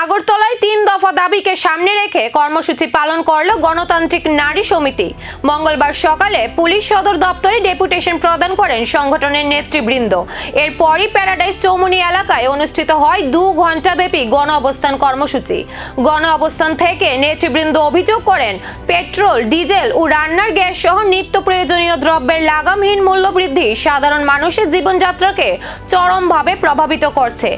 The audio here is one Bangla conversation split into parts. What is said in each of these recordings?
আগরতলায় ৩ দফা দাবিকে সামনে রেখে কর্মসূচি পালন করল গণতান্ত্রিক নারী সমিতি। মঙ্গলবার সকালে পুলিশ সদর দপ্তরে ডেপুটেশন প্রদান করেন সংগঠনের নেতৃবৃন্দ। এরপরই প্যারাডাইস চৌমুহনী এলাকায় অনুষ্ঠিত হয় 2 ঘণ্টাব্যাপী গণ অবস্থান কর্মসূচি। গণ অবস্থান থেকে নেতৃবৃন্দ অভিযোগ করেন, পেট্রোল, ডিজেল ও রান্নার গ্যাস সহ নিত্য প্রয়োজনীয় দ্রব্যের লাগামহীন মূল্য বৃদ্ধি সাধারণ মানুষের জীবনযাত্রাকে চরমভাবে প্রভাবিত করছে।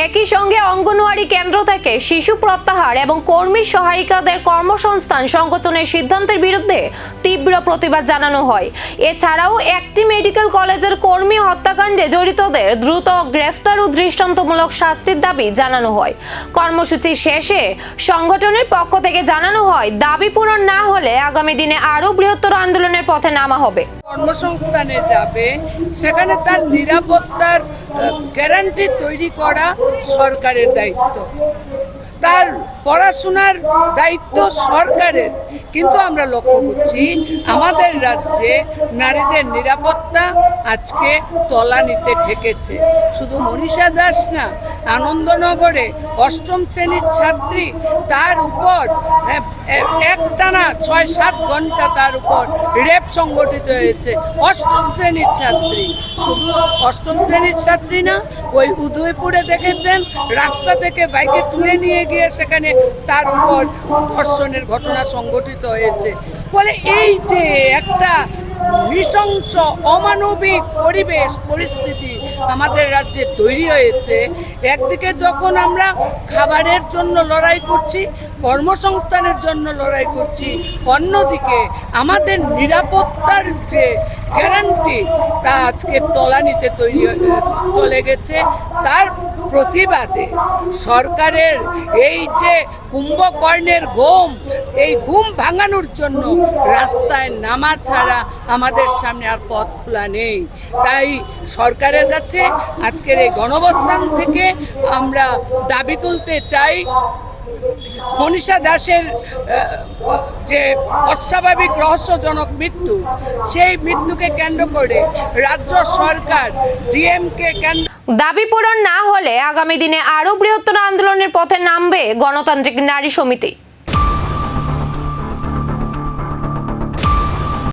একই সঙ্গে অঙ্গনওয়াড়ি কেন্দ্র থেকে শিশু প্রত্যাহার এবং কর্মী সহায়িকাদের কর্মসংস্থান সংকোচনের সিদ্ধান্তের বিরুদ্ধে তীব্র প্রতিবাদ জানানো হয়। এছাড়াও একটি মেডিকেল কলেজের কর্মী হত্যাকাণ্ডে জড়িতদের দ্রুত গ্রেফতার ও দৃষ্টান্তমূলক শাস্তির দাবি জানানো হয়। কর্মসূচি শেষে সংগঠনের পক্ষ থেকে জানানো হয়, দাবি পূরণ না হলে আগামী দিনে আরো বৃহত্তর আন্দোলনের পথে নামা হবে। কর্মসংস্থানে যাবে, সেখানে তার নিরাপত্তার গ্যারান্টি তৈরি করা সরকারের দায়িত্ব, তার পড়াশোনার দায়িত্ব সরকারের। কিন্তু আমরা লক্ষ্য করছি আমাদের রাজ্যে নারীদের নিরাপত্তা আজকে তলানিতে ঠেকেছে। শুধু মনীষা দাস না, আনন্দনগরে 8ম শ্রেণীর ছাত্রী, তার উপর একটানা 6-7 ঘন্টা তার উপর রেপ সংগঠিত হয়েছে। 8ম শ্রেণীর ছাত্রী, শুধু 8ম শ্রেণীর ছাত্রী না, ওই উদয়পুরে দেখেছেন রাস্তা থেকে বাইকে তুলে নিয়ে গিয়ে সেখানে তার উপর ধর্ষণের ঘটনা সংঘটিত হয়েছে। ফলে এই যে একটা নৃশংস অমানবিক পরিস্থিতি আমাদের রাজ্যে তৈরি হয়েছে, একদিকে যখন আমরা খাবারের জন্য লড়াই করছি, কর্মসংস্থানের জন্য লড়াই করছি, অন্যদিকে আমাদের নিরাপত্তার যে গ্যারান্টি তা আজকে তলানিতে চলে গেছে। তার প্রতিবাদে সরকারের এই যে কুম্ভকর্ণের ঘুম, এই ঘুম ভাঙানোর জন্য রাস্তায় নামা ছাড়া আমাদের সামনে আর পথ খোলা নেই। তাই সরকারের কাছে আজকের এই গণঅবস্থান থেকে আমরা দাবি তুলতে চাই, মনীষা দাসের যে অস্বাভাবিক রহস্যজনক মৃত্যু, সেই মৃত্যুকে কেন্দ্র করে রাজ্য সরকার ডিএমকে দাবি পূরণ না হলে আগামী দিনে আরো বৃহত্তর আন্দোলনের পথে নামবে গণতান্ত্রিক নারী সমিতি।